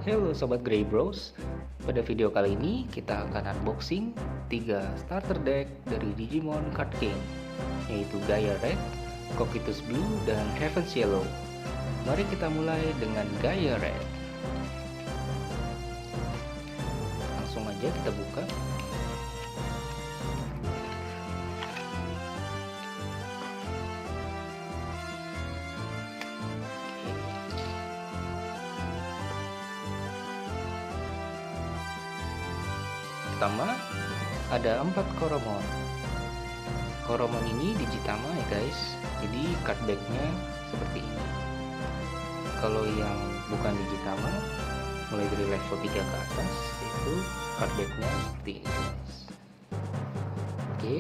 Halo Sobat Grey Bros. Pada video kali ini kita akan unboxing 3 starter deck dari Digimon Card Game, yaitu Gaia Red, Cocytus Blue, dan Heaven's Yellow. Mari kita mulai dengan Gaia Red. Langsung aja kita buka. Pertama, ada 4 Koromon. Koromon ini Digitama ya guys, jadi card decknya seperti ini. Kalau yang bukan Digitama, mulai dari level 3 ke atas, itu card decknya seperti ini guys. Oke,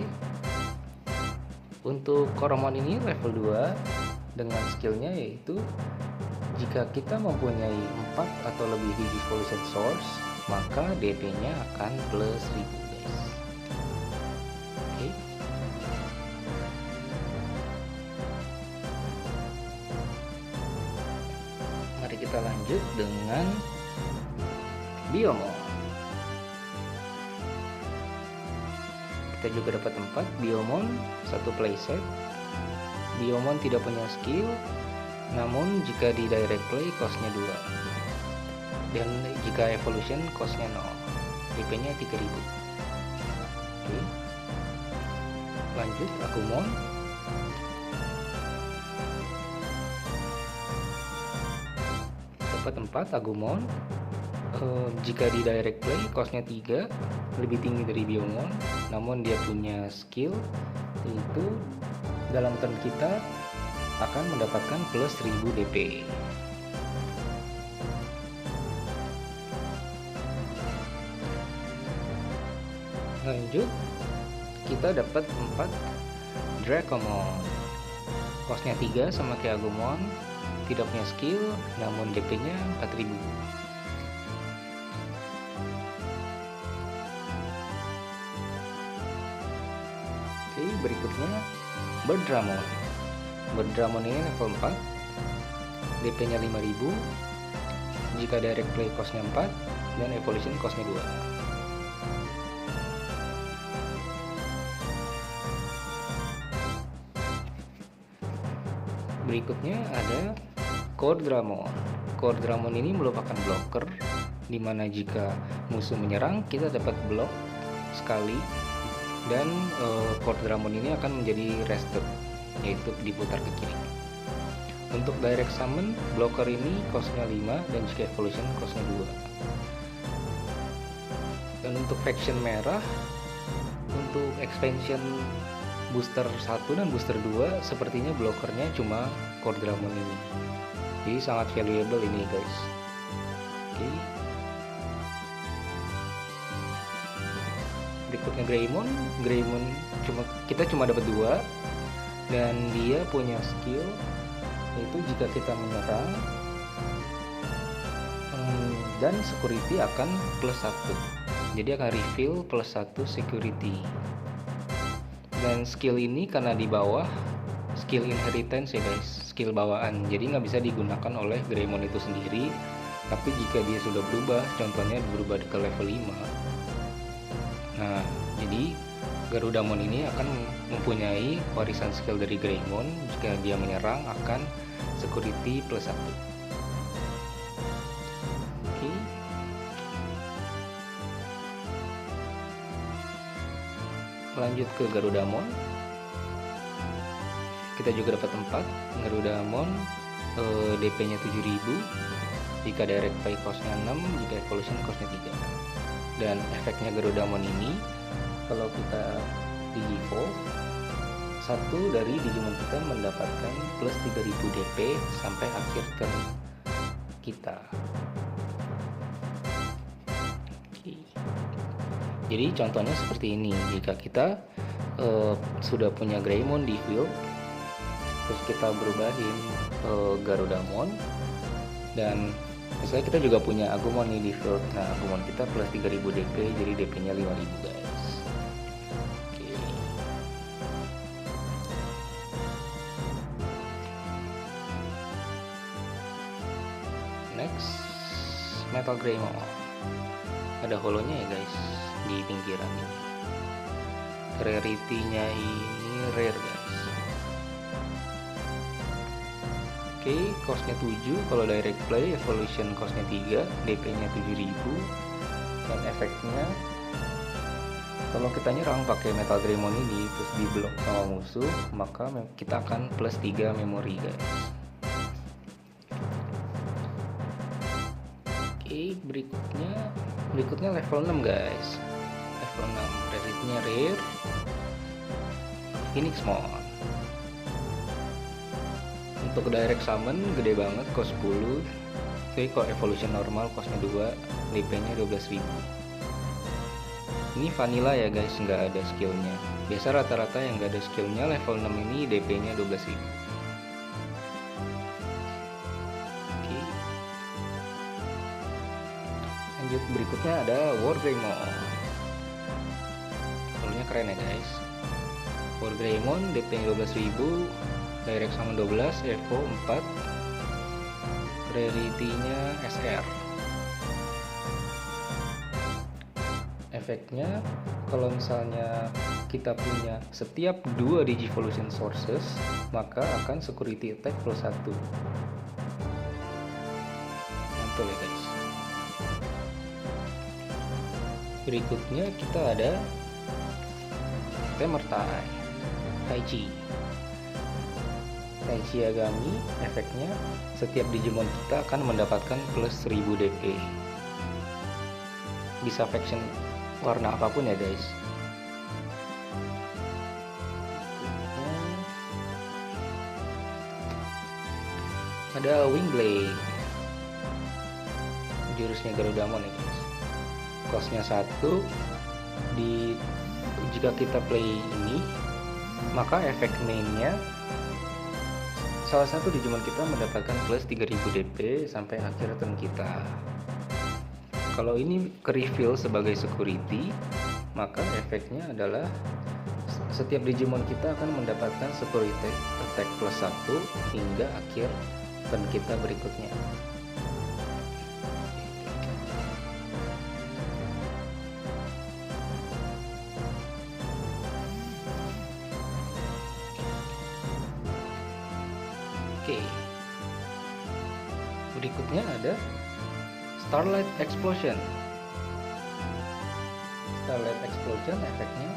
untuk Koromon ini level 2 dengan skillnya yaitu jika kita mempunyai 4 atau lebih Digivolution Source, maka DP nya akan plus 1000 guys. Oke. Mari kita lanjut dengan Biomon. Kita juga dapat 4 Biomon, 1 playset. Biomon tidak punya skill, namun jika di direct play costnya 2, dan jika evolution costnya 0, DP nya 3000. Oke. Lanjut Agumon. Dapat 4 Agumon. Jika di direct play costnya 3, lebih tinggi dari Biomon, namun dia punya skill yaitu dalam turn kita akan mendapatkan plus 1000 DP. Lanjut, kita dapat 4 Dracomon. Costnya 3 sama kayak Agumon, tidak punya skill, namun DP nya 4000. Oke, berikutnya Birdramon. Birdramon ini level 4, DP nya 5000, jika direct play costnya 4 dan evolution costnya 2. Berikutnya ada Cordramon. Cordramon ini merupakan blocker, dimana jika musuh menyerang kita dapat blok sekali, dan Cordramon ini akan menjadi rested, yaitu diputar ke kiri. Untuk direct summon, blocker ini costnya 5 dan jika evolution costnya 2. Dan untuk faction merah, untuk expansion booster 1 dan booster 2 sepertinya blokernya cuma Cordramon ini, jadi sangat valuable ini guys. Oke. Berikutnya Greymon. Greymon kita cuma dapat 2, dan dia punya skill yaitu jika kita menyerang dan security akan plus 1, jadi akan refill plus 1 security. Dan skill ini karena di bawah skill inheritance ya guys, skill bawaan, jadi nggak bisa digunakan oleh Greymon itu sendiri. Tapi jika dia sudah berubah, contohnya berubah ke level 5, nah jadi Garudamon ini akan mempunyai warisan skill dari Greymon. Jika dia menyerang akan security plus 1. Oke. Lanjut ke Garudamon. Kita juga dapat 4 Garudamon, DP nya 7000, jika direct play costnya 6, jika evolution costnya 3. Dan efeknya Garudamon ini, kalau kita Digivolve, satu dari Digimon kita mendapatkan plus 3000 DP sampai akhir turn kita. Jadi contohnya seperti ini, jika kita sudah punya Greymon di field, terus kita berubahin Garudamon, dan misalnya kita juga punya Agumon nih di field, nah Agumon kita plus 3000 DP, jadi DP nya 5000 guys. Oke. Next Metal Greymon. Ada holonya ya guys di pinggiran ini. Rarity-nya ini rare guys. Oke, costnya 7. Kalau direct play evolution costnya 3, DP nya 7000. Dan efeknya kalau kita nyerang pakai Metal Greymon ini terus di blok sama musuh, maka kita akan plus 3 memori guys. Oke, berikutnya level 6 guys. Level 6 rarity-nya rare Phoenixmon. Untuk direct summon gede banget, cost 10. Oke, kalau evolution normal costnya 2, DP nya 12.000. Ini vanilla ya guys, nggak ada skillnya. Biasa rata-rata yang nggak ada skillnya level 6 ini DP nya 12.000. Oke, lanjut berikutnya ada War Greymon. Levelnya keren ya guys. War Greymon DP nya 12.000, direct summon 12, evo 4, rarity-nya SR. Efeknya kalau misalnya kita punya setiap 2 Digivolution sources, maka akan security attack plus 1. Mantul ya guys. Berikutnya kita ada Tamer Taichi Agami. Efeknya setiap Digimon kita akan mendapatkan plus 1000 DP. Bisa faction warna apapun ya guys. Ada Wingblade, jurusnya Garudamon ya guys. Costnya 1. Jika kita play ini, maka efek mainnya salah satu Digimon kita mendapatkan plus 3000 DP sampai akhir turn kita. Kalau ini ke reveal sebagai security, maka efeknya adalah setiap Digimon kita akan mendapatkan security attack plus 1 hingga akhir turn kita berikutnya. Oke, berikutnya ada Starlight Explosion. Starlight Explosion efeknya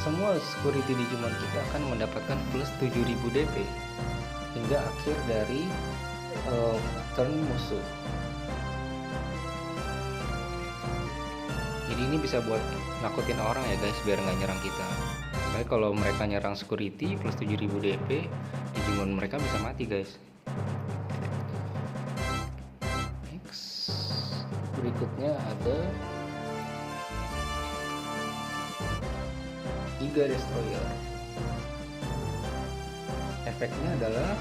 semua security Digimon kita akan mendapatkan plus 7000 DP hingga akhir dari turn musuh. Jadi ini bisa buat nakutin orang ya guys, biar nggak nyerang kita. Tapi kalau mereka nyerang security plus 7000 DP, Digimon mereka bisa mati guys. Berikutnya ada Giga Destroyer. Efeknya adalah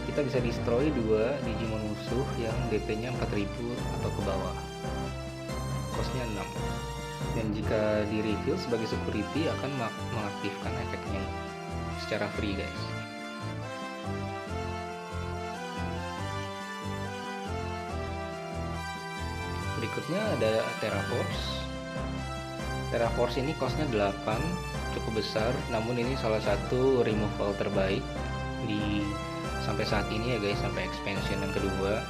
kita bisa destroy 2 Digimon musuh yang DP nya 4000 atau ke bawah. Costnya 6. Dan jika di reveal sebagai security akan mengaktifkan efeknya secara free guys. Berikutnya ada Terraforce ini costnya 8, cukup besar, namun ini salah satu removal terbaik sampai saat ini ya guys, sampai expansion yang kedua,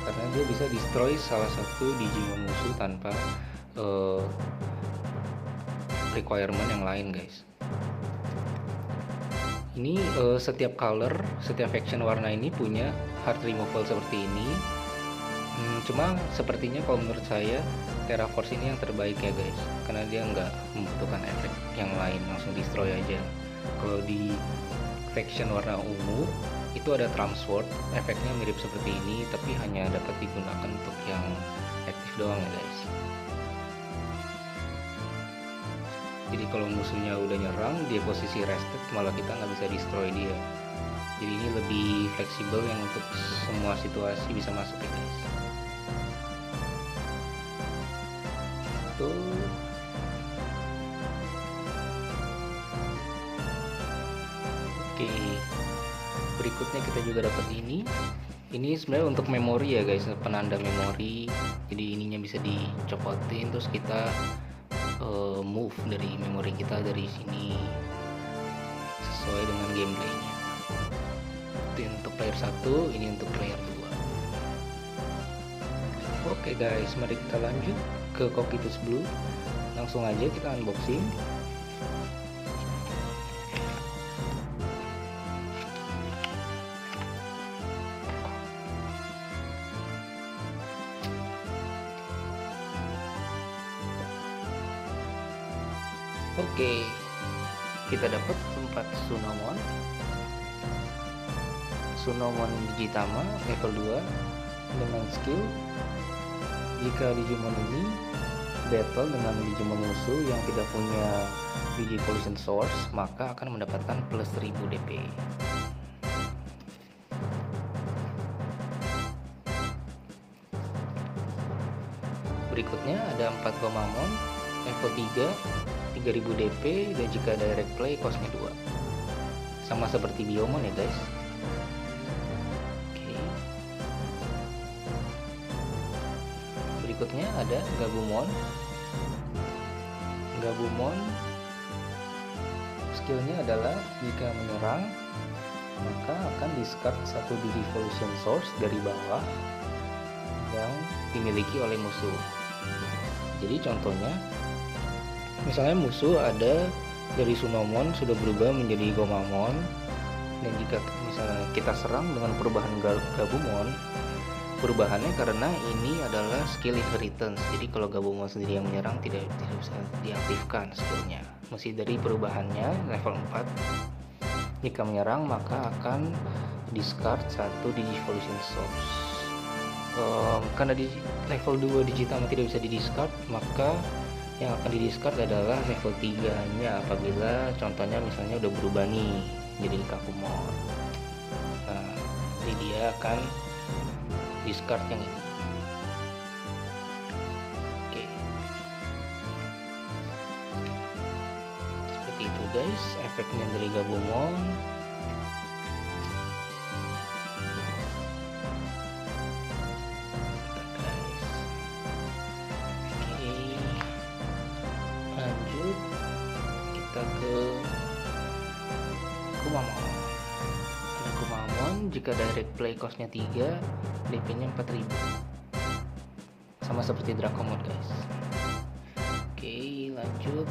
karena dia bisa destroy salah satu Digimon musuh tanpa requirement yang lain guys. Ini setiap color, setiap faction warna ini punya hard removal seperti ini. Cuma sepertinya kalau menurut saya Terraforce ini yang terbaik ya guys, karena dia nggak membutuhkan efek yang lain, langsung destroy aja. Kalau di faction warna ungu itu ada Tramsword, efeknya mirip seperti ini tapi hanya dapat digunakan untuk yang aktif doang ya guys. Jadi kalau musuhnya udah nyerang, dia posisi rested, malah kita nggak bisa destroy dia. Jadi ini lebih fleksibel yang untuk semua situasi bisa masuk ya guys. Oke, berikutnya kita juga dapat ini Ini sebenarnya untuk memori ya guys, penanda memori. Jadi ininya bisa dicopotin, terus kita move dari memori kita dari sini sesuai dengan gameplaynya. Itu untuk player 1, ini untuk player 2. Oke guys, mari kita lanjut ke Cocytus Blue. Langsung aja kita unboxing. Oke, kita dapat 4 Sunomon Digitama level 2 dengan skill. Jika Digimon ini battle dengan Digimon musuh yang tidak punya Digivolution Source, maka akan mendapatkan plus 1000 DP. Berikutnya ada 4 Gomamon level 3 3000 DP, dan jika direct play costnya 2, sama seperti Biomon ya guys. Oke. Berikutnya ada Gabumon. Skillnya adalah jika menyerang maka akan discard 1 Digivolution Source dari bawah yang dimiliki oleh musuh. Jadi contohnya, misalnya musuh ada dari Sunomon sudah berubah menjadi Gomamon, dan jika misalnya kita serang dengan perubahan Gabumon, perubahannya karena ini adalah skill inheritance. Jadi kalau Gabumon sendiri yang menyerang tidak bisa diaktifkan skillnya, mesti dari perubahannya level 4. Jika menyerang maka akan discard 1 Digivolution Source. Karena di level 2 Digitama tidak bisa di discard, maka yang akan di discard adalah level 3 nya apabila contohnya misalnya udah berubah nih jadi Kakumon. Nah, jadi dia akan discard yang ini. Oke, seperti itu guys efeknya dari Gabumon. Kita ke Kumamon. Ada Kumamon, jika direct play costnya 3, DP nya 4000, sama seperti Dracomon guys. Oke, lanjut.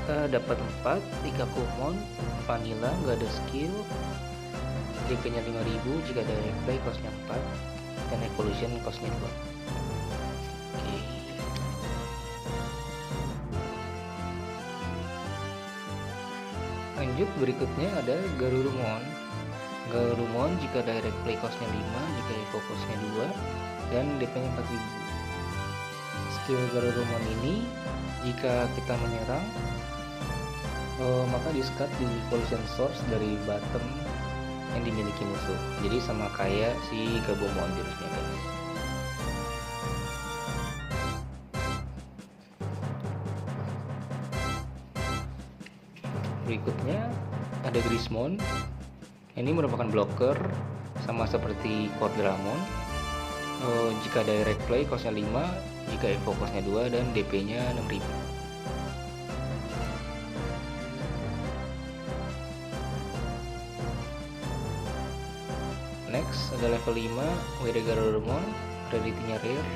Kita dapat 4 Ikakumon Vanilla, nggak ada skill, DP nya 5000, jika direct play costnya 4 dan evolution costnya 2. Lanjut, berikutnya ada Garurumon. Jika direct play costnya 5, jika evo costnya 2, dan DP nya 4000. Skill Garurumon ini jika kita menyerang maka discard di Evolution Source dari bottom yang dimiliki musuh. Jadi sama kayak si Gabumon jurusnya guys. Berikutnya ada Grismon. Ini merupakan blocker sama seperti Quadramon. Jika direct play costnya 5, jika evo costnya 2, dan DP nya 6000. Next ada level 5 Garurumon, rarity-nya rare,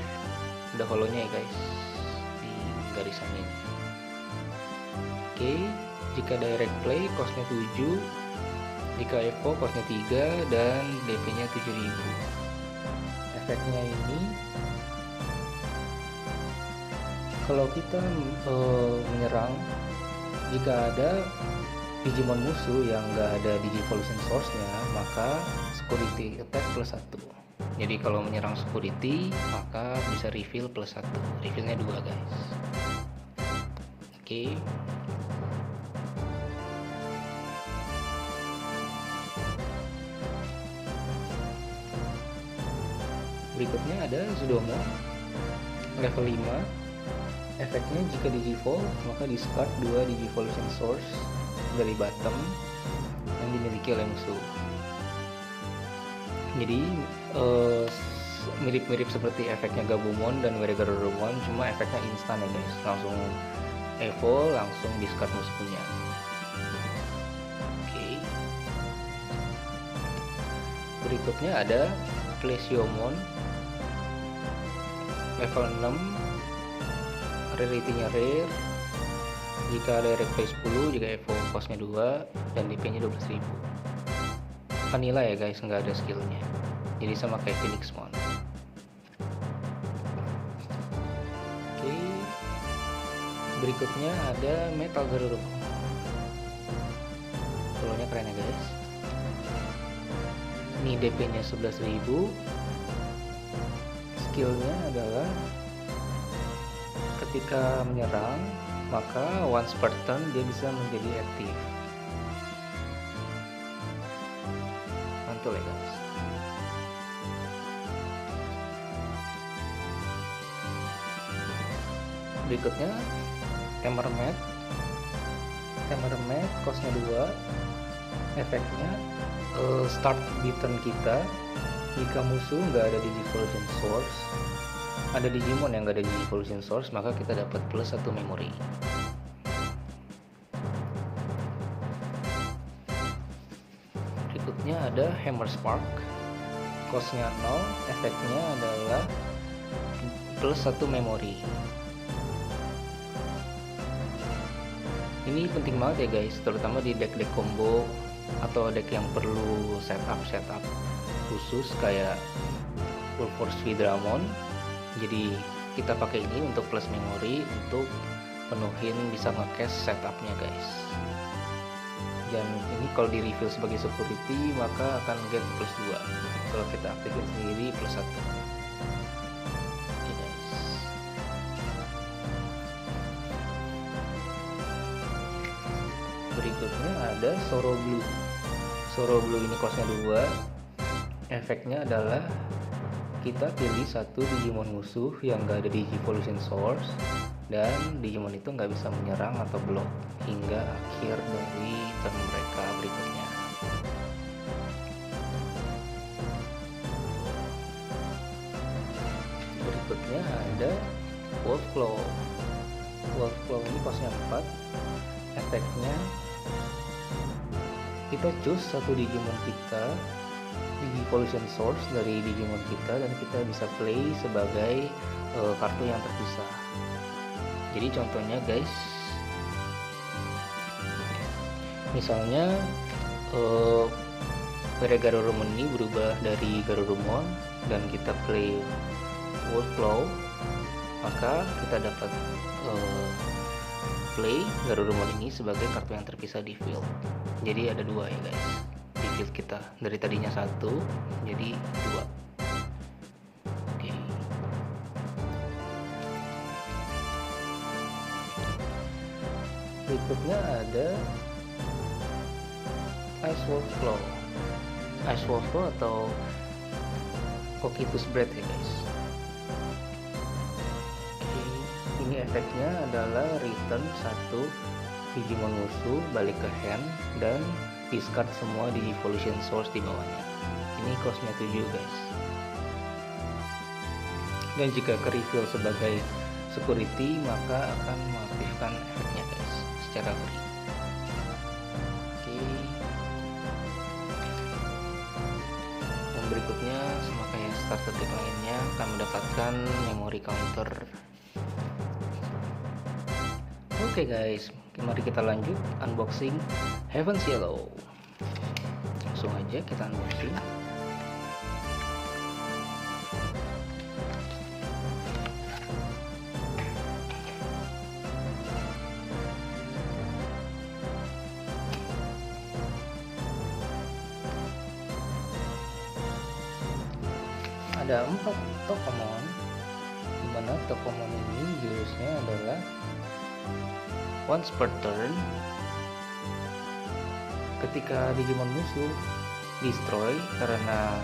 ada holonya ya guys di garisan ini. Oke, jika direct play costnya 7, jika evo costnya 3, dan DP nya 7000. Efeknya ini kalau kita menyerang, jika ada Digimon musuh yang nggak ada Digivolution Source-nya, maka security attack plus 1. Jadi kalau menyerang security maka bisa refill plus 1, refillnya 2 guys. Oke. Berikutnya ada Zudomon level 5. Efeknya jika Digivolve maka discard 2 Digivolution Source dari bottom skill musuh. Jadi mirip-mirip seperti efeknya Gabumon dan Weregarurumon, cuma efeknya instan ya guys, langsung evo, langsung discard musuhnya. Oke. Berikutnya ada Plesiomon level 6, rarity-nya rare. Jika ada replay 10, jika evo costnya 2 dan DP nya 12.000. Vanilla ya guys, nggak ada skillnya, jadi sama kayak Phoenixmon. Oke, berikutnya ada Metal Garurumon. Solonya keren ya guys. Ini DP nya 11.000. Skillnya adalah ketika menyerang, maka once per turn dia bisa menjadi aktif. Mantul ya guys. Berikutnya Hammermat. Hammermat costnya 2. Efeknya start di turn kita, jika musuh nggak ada Digivolution Source, ada Digimon yang nggak ada Digivolution Source, maka kita dapat plus 1 memori. Berikutnya ada Hammer Spark, costnya 0, efeknya adalah plus 1 memori. Ini penting banget ya guys, terutama di deck-deck combo atau deck yang perlu setup khusus kayak Full Force Vidramon. Jadi kita pakai ini untuk plus memori, untuk penuhin bisa nge-cash setupnya guys. Dan ini kalau di reveal sebagai security maka akan get plus 2. Kalau kita aktifin sendiri plus 1. Oke guys. Berikutnya ada Sorrow Blue. Sorrow Blue ini costnya 2. Efeknya adalah kita pilih satu Digimon musuh yang gak ada Digivolution Source, dan Digimon itu nggak bisa menyerang atau block hingga akhir dari turn mereka berikutnya. Berikutnya ada Wolfclaw. Wolfclaw ini costnya 4. Efeknya kita choose satu Digimon kita, Digivolution Source dari Digimon kita, dan kita bisa play sebagai kartu yang terpisah. Jadi contohnya guys, misalnya Weregarurumon ini berubah dari Garurumon dan kita play Wolfclaw, maka kita dapat play Garurumon ini sebagai kartu yang terpisah di field. Jadi ada 2 ya guys di field kita, dari tadinya 1 jadi 2. Oke. Berikutnya ada Ice Wolfclaw. Ice Wolfclaw atau Cocytus Bread ya guys. Oke, ini efeknya adalah return 1 Digimon musuh balik ke hand dan discard semua Digivolution Source di bawahnya. Ini costnya 7 guys. Dan jika ke reveal sebagai security maka akan mengaktifkan efeknya guys secara free. Oke. Dan berikutnya sama kayak starter deck lainnya akan mendapatkan memory counter. Oke guys, mari kita lanjut unboxing Heaven's Yellow. Langsung aja kita unboxing. Ada 4 Tokomon, dimana Tokomon ini jurusnya adalah once per turn, ketika Digimon musuh destroy karena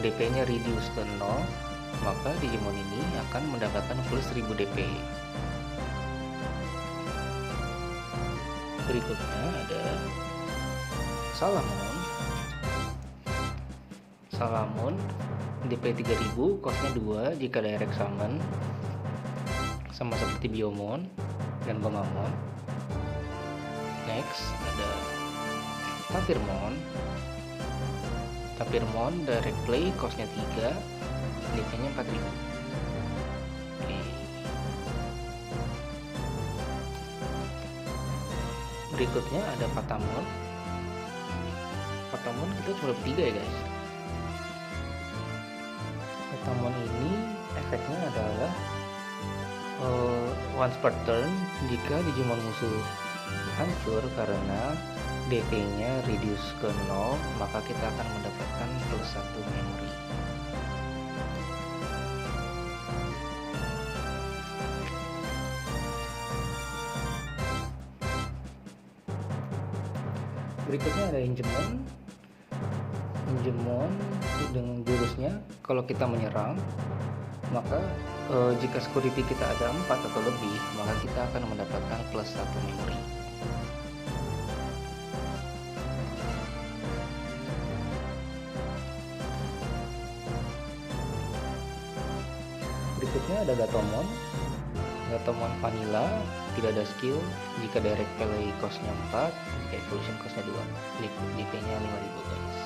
DP nya reduce ke 0, maka Digimon ini akan mendapatkan plus 1000 DP. Berikutnya ada Salamon. Salamon, DP 3000, costnya 2 jika direct summon, sama seperti Biomon dan Bemamon. Next ada Tapirmon direct play, costnya 3, DP nya 4000. Oke. Berikutnya ada Patamon kita cuma dapat 3 ya guys. Patamon ini efeknya adalah once per turn jika Digimon musuh hancur karena DP nya reduce ke 0, maka kita akan mendapatkan plus 1 memori. Berikutnya ada Injemon dengan jurusnya, kalau kita menyerang maka jika security kita ada 4 atau lebih, maka kita akan mendapatkan plus 1 memori. Berikutnya ada Gatomon Vanilla, tidak ada skill, jika direct play costnya 4, jika evolution costnya 2, DP nya 5000 guys.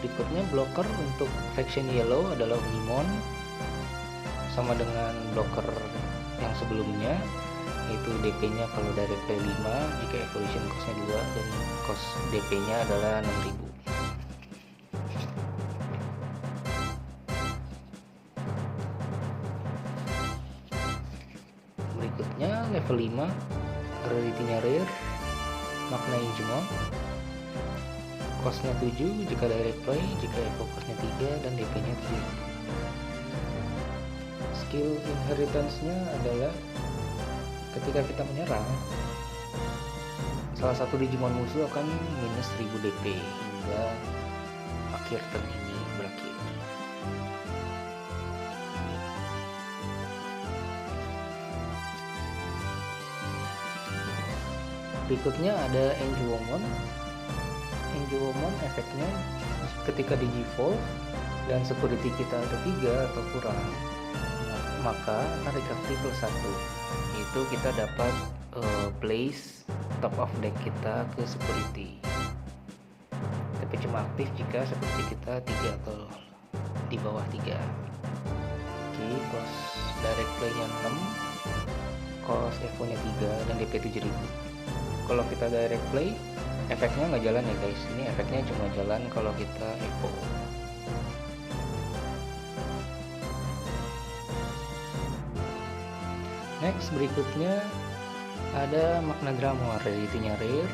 Berikutnya blocker untuk faction yellow adalah Unimon, sama dengan blocker yang sebelumnya, yaitu DP nya kalau direct play 5, jika evolution costnya 2, dan cost DP nya adalah 6000. Berikutnya level 5, rarity-nya rare, Magna Injemon, costnya 7 jika direct play, jika evo costnya 3, dan DP nya 7. Skill inheritance-nya adalah ketika kita menyerang, salah satu Digimon musuh akan minus 1000 DP hingga akhir turn ini berakhir. Berikutnya ada Angelomon efeknya ketika Digivolve dan security kita ada 3 atau kurang, maka akan recovery plus 1, itu kita dapat place top of deck kita ke security, tapi cuma aktif jika security kita 3 atau di bawah 3. Oke, cost direct play nya 6, cost evo nya 3, dan DP 7000. Kalau kita direct play, efeknya nggak jalan ya guys, ini efeknya cuma jalan kalau kita evo. Next, berikutnya ada Magna Dramor, rarity-nya rare,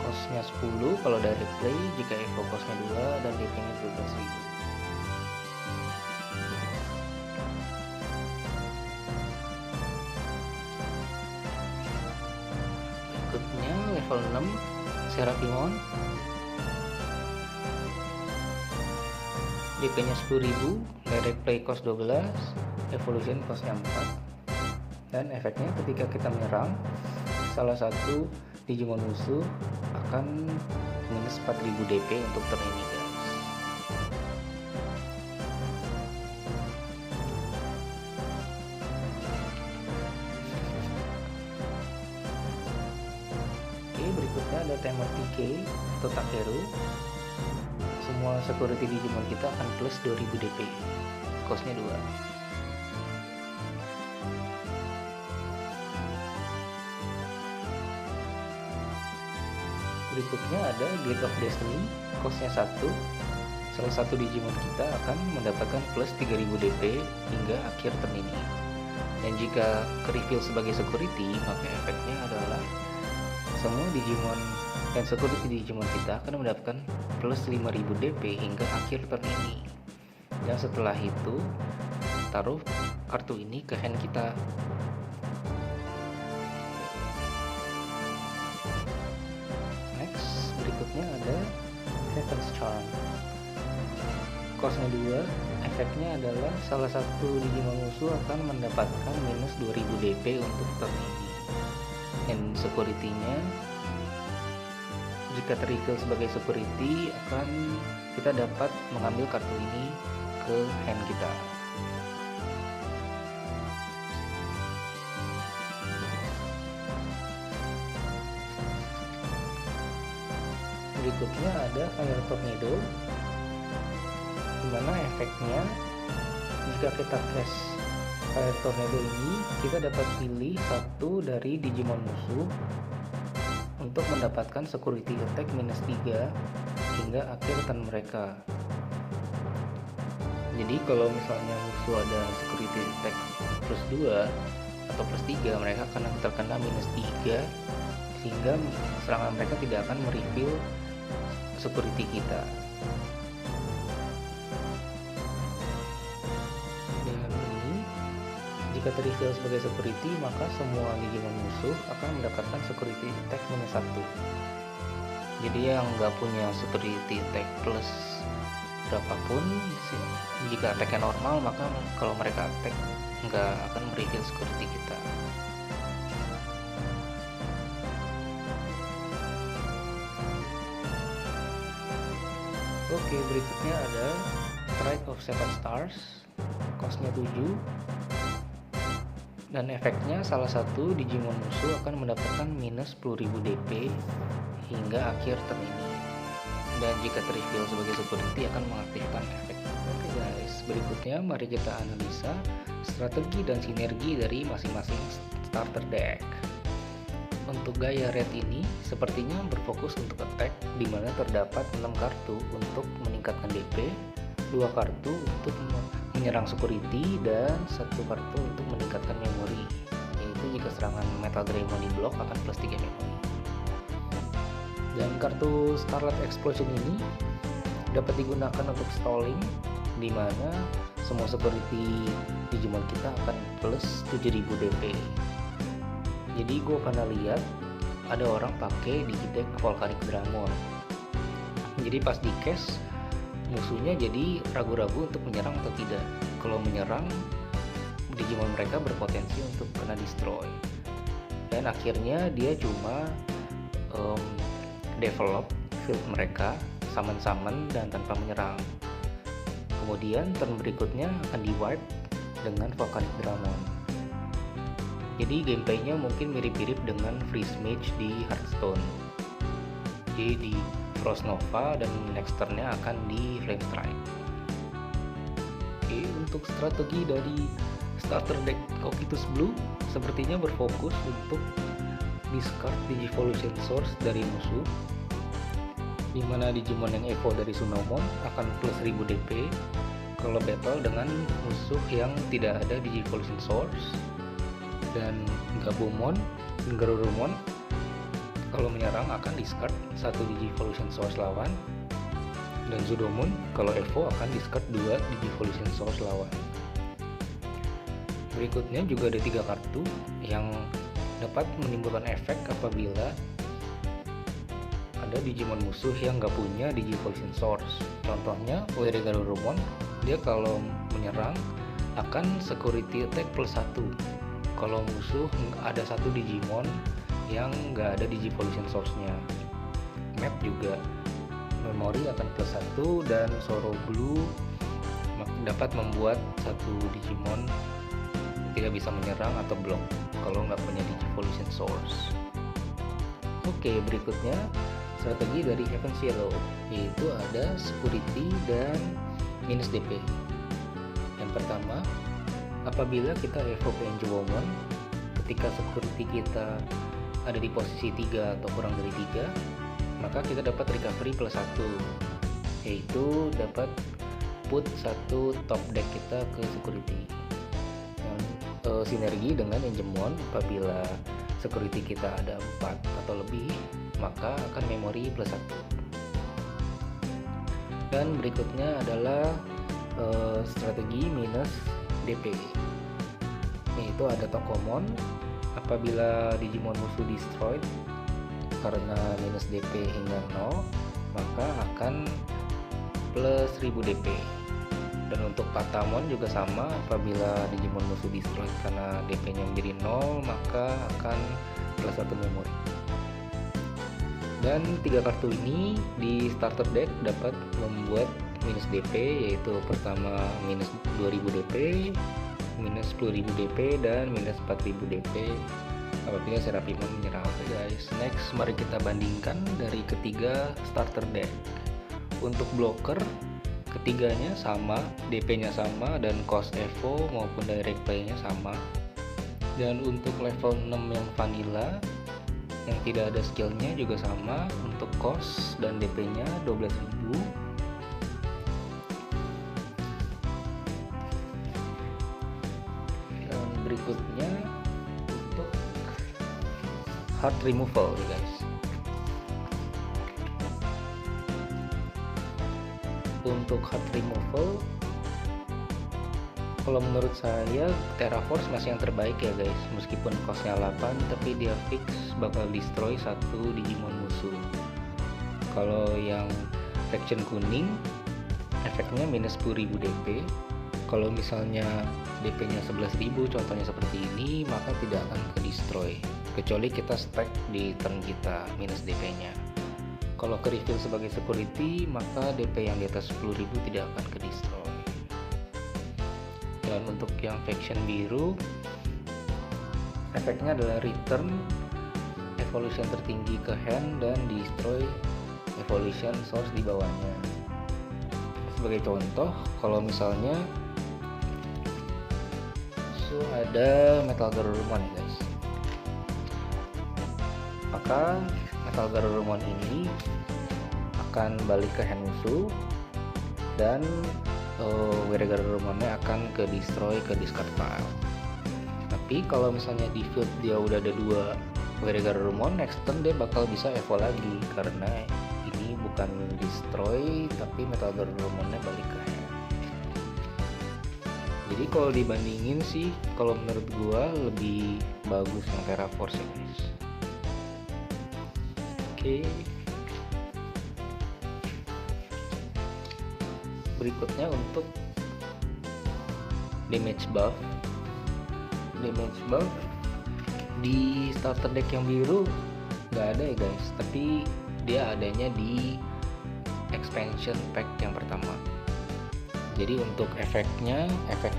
costnya 10 kalau direct play, jika evo costnya 2, dan DP nya 12.000. Berikutnya level 6, Seraphimon, DP nya 10.000, direct play cost 12, evolution costnya 4, dan efeknya ketika kita menyerang, salah satu Digimon musuh akan minus 4000 DP untuk turn ini guys. Oke, berikutnya ada Temur TK atau Takeru. Semua security Digimon kita akan plus 2000 DP, costnya 2. Berikutnya ada Gate of Destiny, costnya 1. Salah satu Digimon kita akan mendapatkan plus 3000 DP hingga akhir turn ini. Dan jika ke reveal sebagai security, maka efeknya adalah semua Digimon dan security Digimon kita akan mendapatkan plus 5000 DP hingga akhir turn ini. Dan setelah itu, taruh kartu ini ke hand kita. Next, berikutnya ada Heaven's Charm, costnya 2, efeknya adalah salah satu Digimon musuh akan mendapatkan minus 2000 DP untuk turn ini. and security-nya. Jika terrefill sebagai security, akan kita dapat mengambil kartu ini ke hand kita. Berikutnya ada Fire Tornado, dimana efeknya jika kita cast Fire Tornado ini, kita dapat pilih satu dari Digimon musuh untuk mendapatkan security attack -3 hingga akhir turn mereka. Jadi kalau misalnya musuh ada security attack +2 atau +3, mereka akan terkena -3 sehingga serangan mereka tidak akan merefill security kita. Dengan ini, jika terrefill sebagai security, maka semua Digimon musuh akan mendapatkan security attack -1. Jadi yang nggak punya security attack plus berapapun, jika attacknya normal, maka kalau mereka attack nggak akan merefill security kita. Oke, berikutnya ada Strike of 7 Stars, costnya 7, dan efeknya salah satu Digimon musuh akan mendapatkan -10.000 DP hingga akhir turn ini, dan jika terrefill sebagai security akan mengaktifkan efek. Oke guys, berikutnya mari kita analisa strategi dan sinergi dari masing-masing starter deck. Untuk gaya red ini sepertinya berfokus untuk attack, di mana terdapat 6 kartu untuk meningkatkan DP, 2 kartu untuk menyerang security, dan 1 kartu untuk meningkatkan memori, yaitu jika serangan Metal Greymon di blok akan +3 memori. Dan kartu Starlight Explosion ini dapat digunakan untuk stalling, di mana semua security Digimon kita akan plus 7.000 DP. Jadi gue pernah lihat ada orang pakai Digideck Volcanic Dramon. Jadi pas di cast, musuhnya jadi ragu-ragu untuk menyerang atau tidak. Kalau menyerang, Digimon mereka berpotensi untuk kena destroy. Dan akhirnya dia cuma develop field mereka, summon dan tanpa menyerang. Kemudian turn berikutnya akan di wipe dengan Volcanic Dramon. Jadi gameplaynya mungkin mirip-mirip dengan Freeze Mage di Hearthstone. Jadi di Frost Nova, dan next turn-nya akan di Flame Strike. Oke, untuk strategi dari starter deck Cocytus Blue sepertinya berfokus untuk discard Digivolution Source dari musuh, dimana Digimon yang evo dari Sunomon akan plus 1000 DP kalau battle dengan musuh yang tidak ada Digivolution Source. Dan Gabumon dan Garurumon kalau menyerang akan discard 1 Digivolution Source lawan, dan Zudomon kalau evo akan discard 2 Digivolution Source lawan. Berikutnya juga ada 3 kartu yang dapat menimbulkan efek apabila ada Digimon musuh yang nggak punya Digivolution Source. Contohnya Oire Garurumon, dia kalau menyerang akan security attack +1 kalau musuh ada 1 Digimon yang nggak ada Digivolution Source-nya. Map juga memori akan +1, dan Sorrow Blue dapat membuat 1 Digimon tidak bisa menyerang atau blok kalau nggak punya Digivolution Source. Oke, berikutnya strategi dari Heaven Zero, yaitu ada security dan -DP. Yang pertama, apabila kita evoke Angewomon, ketika security kita ada di posisi 3 atau kurang dari 3, maka kita dapat recovery +1, yaitu dapat put 1 top deck kita ke security. Sinergi dengan Angemon, apabila security kita ada 4 atau lebih, maka akan memori +1. Dan berikutnya adalah strategi -DP, yaitu ada Tokomon. Apabila Digimon musuh destroyed karena -DP hingga 0, maka akan plus 1000 DP. Dan untuk Patamon juga sama, apabila Digimon musuh destroyed karena DP nya menjadi 0, maka akan plus 1 memori. Dan 3 kartu ini di starter deck dapat membuat minus DP, yaitu pertama minus 2000 DP, minus 10.000 DP, dan minus 4.000 DP apabila Seraphimon menyerang. Oke guys, next mari kita bandingkan dari ketiga starter deck. Untuk blocker ketiganya sama, DP-nya sama, dan cost evo maupun direct play-nya sama. Dan untuk level 6 yang vanilla yang tidak ada skillnya juga sama, untuk cost dan DP-nya 12.000. Dan berikutnya untuk heart removal ya guys. Untuk heart removal, kalau menurut saya Terraforce masih yang terbaik ya guys. Meskipun costnya 8, tapi dia fix bakal destroy satu Digimon musuh. Kalau yang faction kuning, efeknya minus 10.000 DP. Kalau misalnya DP-nya 11.000, contohnya seperti ini, maka tidak akan ke destroy, kecuali kita stack di turn kita minus DP-nya. Kalau ke refill sebagai security, maka DP yang di atas 10.000 tidak akan ke destroy. Dan untuk yang faction biru, efeknya adalah return evolution tertinggi ke hand dan destroy evolution source di bawahnya. Sebagai contoh, kalau misalnya ada Metal Garurumon ya guys, maka Metal Garurumon ini akan balik ke hand musuh, dan Were Garurumonnya akan ke destroy ke discard pile. Tapi kalau misalnya di field dia udah ada 2 Were Garurumon, next turn dia bakal bisa evo lagi, karena ini bukan destroy tapi Metal Garurumonnya balik ke hand. Jadi kalau dibandingin sih, kalau menurut gua lebih bagus yang Terraforce ya guys. Oke. Berikutnya untuk damage buff. Damage buff di starter deck yang biru nggak ada ya guys, tapi dia adanya di expansion pack yang pertama. Jadi untuk efeknya, efek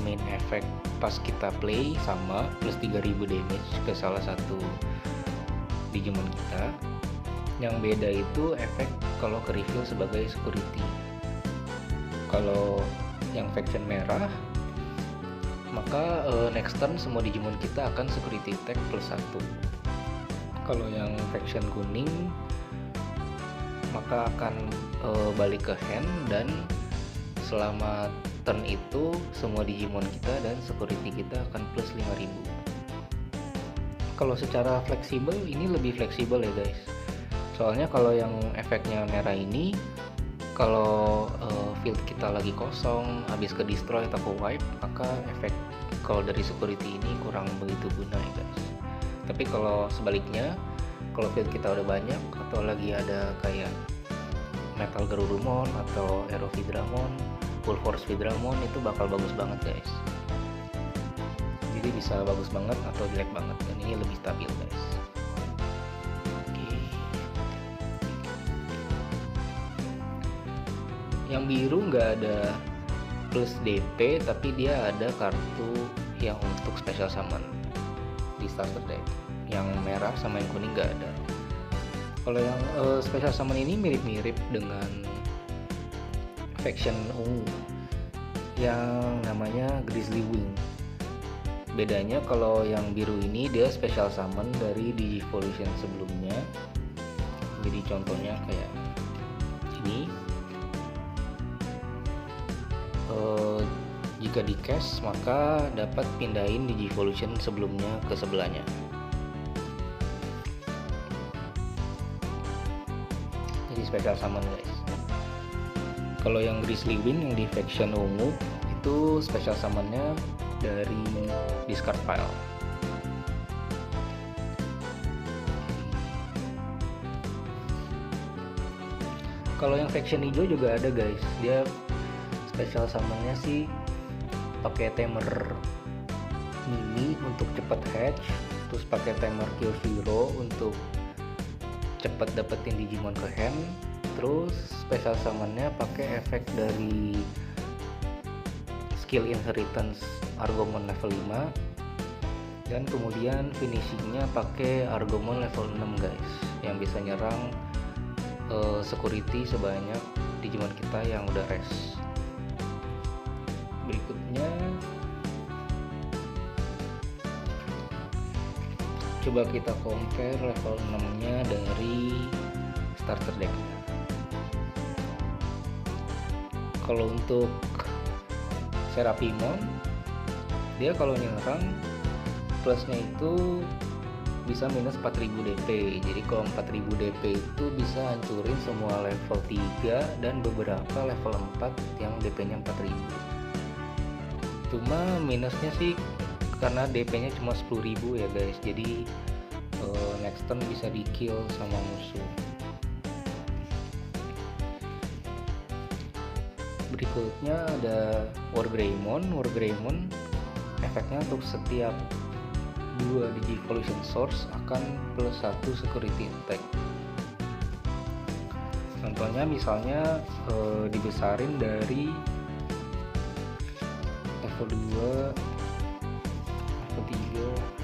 main efek pas kita play sama, plus 3000 damage ke salah satu Digimon kita. Yang beda itu efek kalau ke reveal sebagai security. Kalau yang faction merah, maka next turn semua Digimon kita akan security tag plus 1. Kalau yang faction kuning, maka akan balik ke hand, dan selama turn itu semua Digimon kita dan security kita akan plus 5000. Kalau secara fleksibel, ini lebih fleksibel ya guys. Soalnya kalau yang efeknya merah ini, kalau field kita lagi kosong, habis ke destroy atau ke wipe, maka efek kalau dari security ini kurang begitu guna ya guys. Tapi kalau sebaliknya, kalau field kita udah banyak atau lagi ada kayak Metal Garurumon atau Aero Vidramon, Full Force Vidramon, itu bakal bagus banget guys. Jadi bisa bagus banget atau jelek banget, dan ini lebih stabil guys. Yang biru nggak ada plus DP, tapi dia ada kartu yang untuk special summon di starter deck. Yang merah sama yang kuning nggak ada. Kalau yang special summon ini mirip-mirip dengan faction ungu yang namanya Grizzly Wing. Bedanya kalau yang biru ini dia special summon dari Digivolution sebelumnya. Jadi contohnya kayak ini. Jika di cache, maka dapat pindahin Digivolution sebelumnya ke sebelahnya. Jadi special summon guys. Kalau yang Grizzly Wing yang di faction ungu, itu special summonnya dari discard pile. Kalau yang faction hijau juga ada guys, dia special summonnya sih pakai Tamer mini untuk cepat hatch, terus pakai timer kill zero untuk cepet dapetin Digimon ke hand. Terus special summonnya pakai efek dari skill inheritance Argomon level 5, dan kemudian finishingnya pakai Argomon level 6 guys, yang bisa nyerang security sebanyak Digimon kita yang udah rest. Berikutnya coba kita compare level 6 nya dari starter decknya. Kalau untuk Serapimon, dia kalau nyerang plusnya itu bisa minus 4000 DP. Jadi kalau 4000 DP itu bisa hancurin semua level 3 dan beberapa level 4 yang DP nya 4000. Cuma minusnya sih karena DP nya cuma 10.000 ya guys, jadi next turn bisa di kill sama musuh. Berikutnya ada Wargreymon. Wargreymon efeknya untuk setiap 2 Digivolution Source akan plus 1 security attack. Contohnya misalnya dibesarin dari level 2, level 3,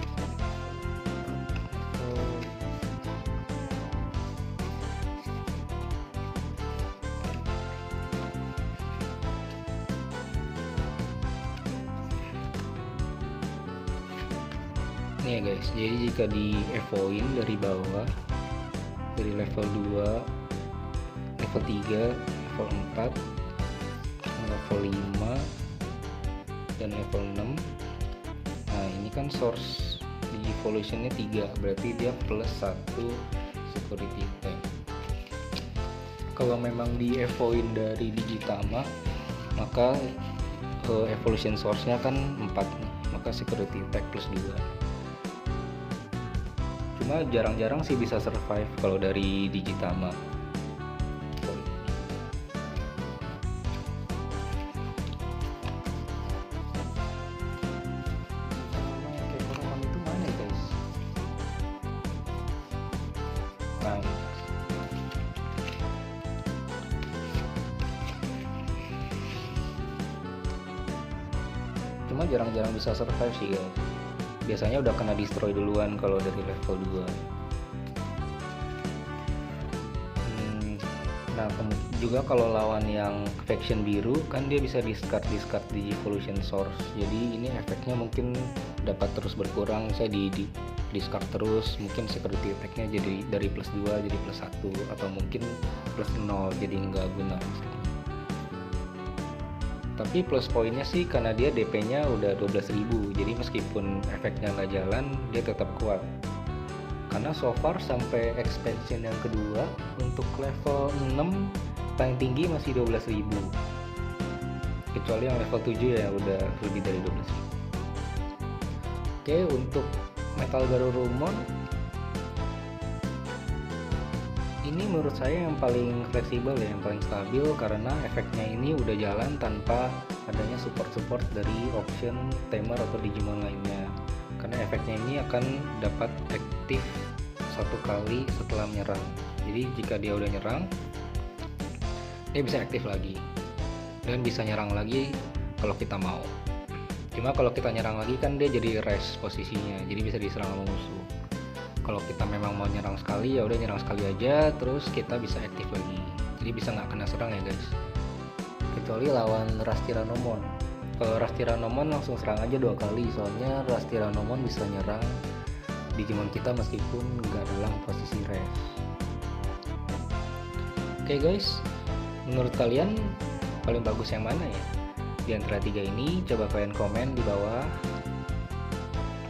nih ya guys. Jadi jika di evoin dari bawah, dari level 2, level 3, level 4, level 5 dan level 6, nah ini kan source di evolutionnya 3, berarti dia plus 1 security attack. Kalau memang di evoin dari Digitama, maka evolution source nya kan 4 nih, maka security attack plus 2. Cuma jarang-jarang sih bisa survive kalau dari Digitama. Itu mana ya guys? Nah, cuma jarang-jarang bisa survive sih guys. Biasanya udah kena destroy duluan kalau dari level 2. Nah juga kalau lawan yang faction biru kan dia bisa discard di evolution source, jadi ini efeknya mungkin dapat terus berkurang. Saya di discard terus, mungkin security attack-nya jadi dari plus 2 jadi plus 1, atau mungkin plus 0 jadi nggak guna. Tapi plus poinnya sih karena dia DP nya udah 12.000, jadi meskipun efeknya nggak jalan dia tetap kuat. Karena so far sampai expansion yang kedua untuk level 6 paling tinggi masih 12.000, kecuali yang level 7 ya udah lebih dari 12.000. Oke, untuk Metal Garurumon ini menurut saya yang paling fleksibel ya, yang paling stabil, karena efeknya ini udah jalan tanpa adanya support dari option tamer atau Digimon lainnya. Karena efeknya ini akan dapat aktif 1 kali setelah menyerang. Jadi jika dia udah nyerang, dia bisa aktif lagi dan bisa nyerang lagi kalau kita mau. Cuma kalau kita nyerang lagi kan dia jadi rest posisinya, jadi bisa diserang sama musuh. Kalau kita memang mau nyerang sekali, ya udah nyerang sekali aja, terus kita bisa aktif lagi. Jadi bisa nggak kena serang ya guys. Kecuali lawan Rastiranomon. Kalau Rastiranomon langsung serang aja 2 kali, soalnya Rastiranomon bisa nyerang Digimon kita meskipun nggak dalam posisi rest. Oke guys, menurut kalian paling bagus yang mana ya? Di antara 3 ini, coba kalian komen di bawah.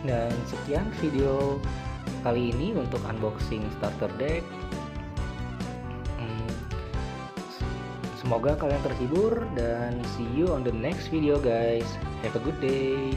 Dan sekian video kali ini untuk unboxing starter deck. Semoga kalian terhibur dan see you on the next video guys. Have a good day.